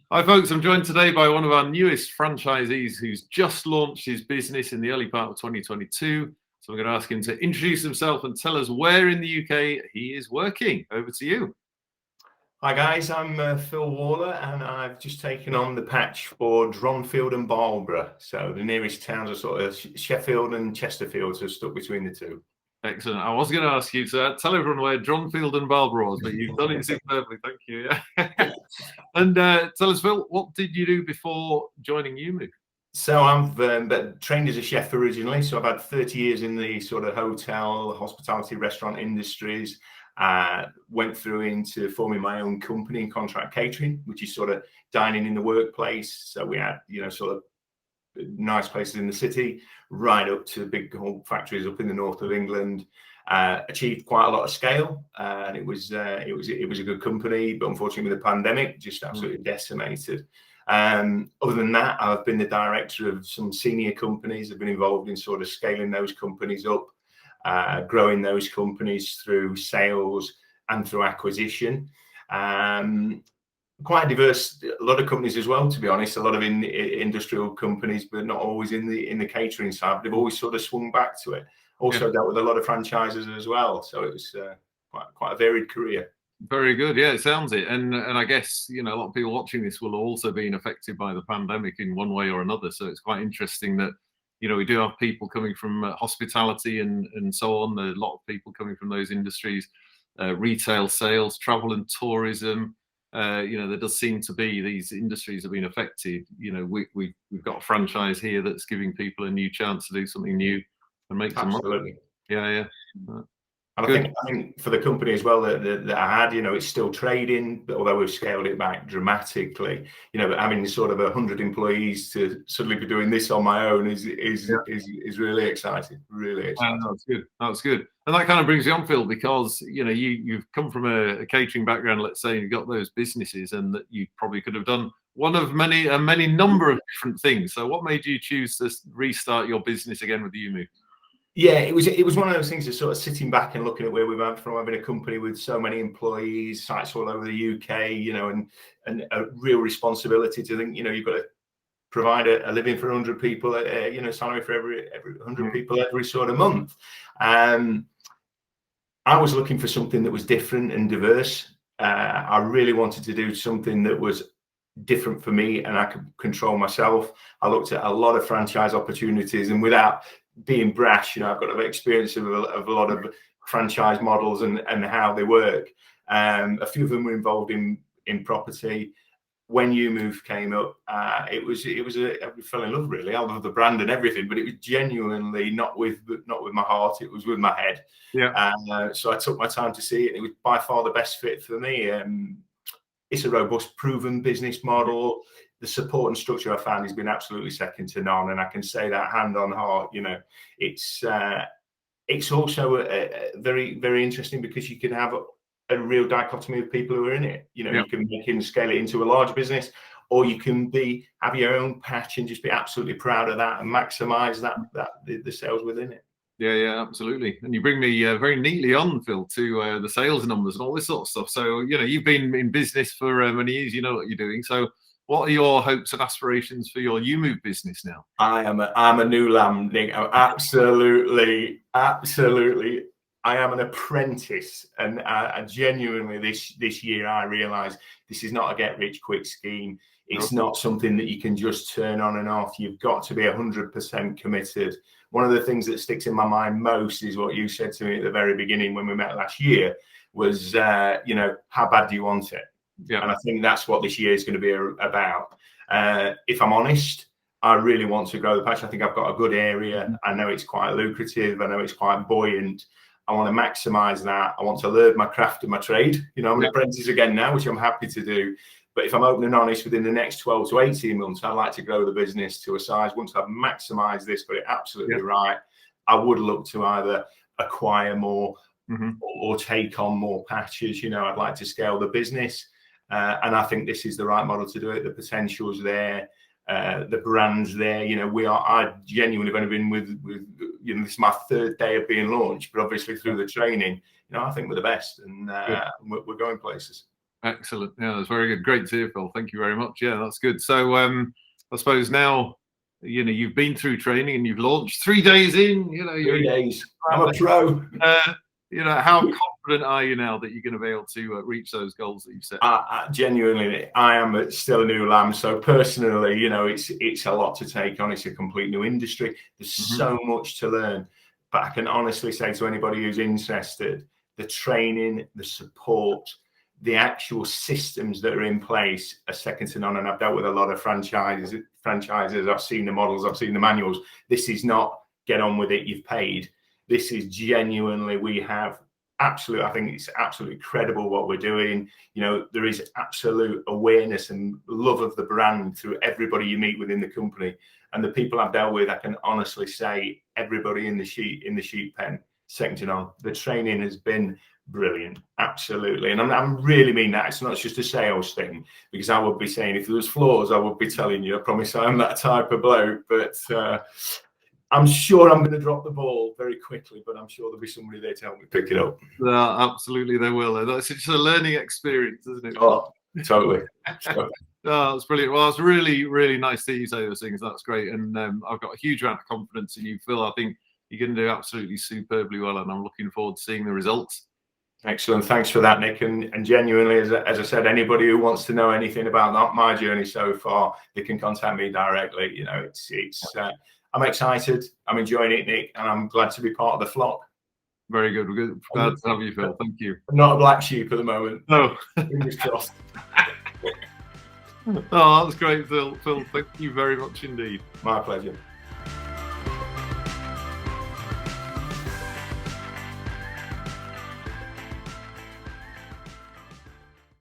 Hi folks, I'm joined today by one of our newest franchisees who's just launched his business in the early part of 2022. So I'm going to ask him to introduce himself and tell us where in the UK he is working. Over to you. Hi guys, I'm Phil Waller and I've just taken on the patch for Dronfield and Barlborough. So the nearest towns are sort of Sheffield and Chesterfield, so stuck between the two. Excellent. I was going to ask you to tell everyone where Dronfield and Barlborough was, but you've done it superbly. Thank you. And tell us, Phil, what did you do before joining EweMove? So I'm trained as a chef originally. So I've had 30 years in the sort of hotel, hospitality, restaurant industries. Went through into forming my own company in contract catering, which is sort of dining in the workplace. So we had, sort of nice places in the city, right up to big factories up in the north of England. Achieved quite a lot of scale, and it was a good company, but unfortunately with the pandemic, just absolutely decimated. Other than that, I've been the director of some senior companies. I've been involved in sort of scaling those companies up, growing those companies through sales and through acquisition. Quite diverse, a lot of companies as well, to be honest, a lot of industrial companies, but not always in the catering side. They've always sort of swung back to it. Also dealt with a lot of franchises as well. So it was quite a varied career. Very good. Yeah, it sounds it. And I guess, a lot of people watching this will also been affected by the pandemic in one way or another. So it's quite interesting that, we do have people coming from hospitality and so on. There are a lot of people coming from those industries, retail sales, travel and tourism. There does seem to be these industries have been affected. We've got a franchise here that's giving people a new chance to do something new and make some money. Yeah. And I think for the company as well that I had, it's still trading, although we've scaled it back dramatically. But having sort of 100 employees to suddenly be doing this on my own is really exciting. Really exciting. That's good. And that kind of brings you on, Phil, because you've come from a catering background. Let's say you've got those businesses, and that you probably could have done one of many number of different things. So, what made you choose to restart your business again with EweMove? Yeah, it was one of those things of sort of sitting back and looking at where we've come from, having a company with so many employees, sites all over the UK, and a real responsibility to think, you've got to provide a living for 100 people, salary for every 100 people every sort of month. I was looking for something that was different and diverse. I really wanted to do something that was different for me and I could control myself. I looked at a lot of franchise opportunities, and without being brash, I've got experience of a lot of franchise models and how they work. A few of them were involved in property. When EweMove came up, I fell in love really. I love the brand and everything, but it was genuinely not with my heart. It was with my head. Yeah. So I took my time to see it. It was by far the best fit for me. It's a robust, proven business model. The support and structure I found has been absolutely second to none, and I can say that hand on heart. It's also very, very interesting because you can have a real dichotomy of people who are in it. You can scale it into a large business, or you can have your own patch and just be absolutely proud of that and maximize the sales within it. Yeah, absolutely. And you bring me very neatly on, Phil, to the sales numbers and all this sort of stuff. So, you've been in business for many years, you know what you're doing. So what are your hopes and aspirations for your EweMove business now? I'm a new lamb, Nick. Absolutely. I am an apprentice, and I genuinely this year I realised this is not a get rich quick scheme. It's not something that you can just turn on and off. You've got to be 100% committed. One of the things that sticks in my mind most is what you said to me at the very beginning when we met last year was, how bad do you want it? Yeah. And I think that's what this year is going to be about. If I'm honest, I really want to grow the patch. I think I've got a good area. I know it's quite lucrative. I know it's quite buoyant. I want to maximize that. I want to learn my craft and my trade. I'm an apprentice again now, which I'm happy to do. But if I'm open and honest, within the next 12 to 18 months, I'd like to grow the business to a size. Once I've maximized this, got it absolutely right, I would look to either acquire more or take on more patches. I'd like to scale the business. And I think this is the right model to do it. The potential's there. The brand's there. I genuinely have only been with this is my third day of being launched, but obviously through the training, I think we're the best, and we're going places. Excellent. Yeah, that's very good. Great to hear, Phil. Thank you very much. Yeah, that's good. So I suppose now, you know, you've been through training and you've launched 3 days in, you know, 3 days. I'm a pro. You know, how confident are you now that you're going to be able to reach those goals that you've set? Genuinely, I am still a new lamb. So personally, you know, it's a lot to take on. It's a complete new industry. There's so much to learn. But I can honestly say to anybody who's interested, the training, the support, the actual systems that are in place are second to none. And I've dealt with a lot of franchises. I've seen the models, I've seen the manuals. This is not get on with it, you've paid. This is genuinely, we have absolute, I think it's absolutely credible what we're doing. You know, there is absolute awareness and love of the brand through everybody you meet within the company. And the people I've dealt with, I can honestly say everybody in the sheep pen, second to none. The training has been brilliant, absolutely. And I'm really mean that. It's not just a sales thing, because I would be saying if there was flaws, I would be telling you. I promise I'm that type of bloke. But I'm sure I'm going to drop the ball very quickly, but I'm sure there'll be somebody there to help me pick it up. Absolutely, they will. That's just a learning experience, isn't it? Oh, totally. Oh, that's brilliant. Well, it's really, really nice to hear you say those things. That's great. And I've got a huge amount of confidence in you, Phil. I think you're going to do absolutely superbly well, and I'm looking forward to seeing the results. Excellent. Thanks for that, Nick. And genuinely, as I said, anybody who wants to know anything about my journey so far, they can contact me directly. You know, I'm excited. I'm enjoying it, Nick, and I'm glad to be part of the flock. Very good. We're good. Glad to have you, Phil. Thank you. I'm not a black sheep at the moment. No. Fingers crossed. Oh, that's great, Phil. Phil, thank you very much indeed. My pleasure.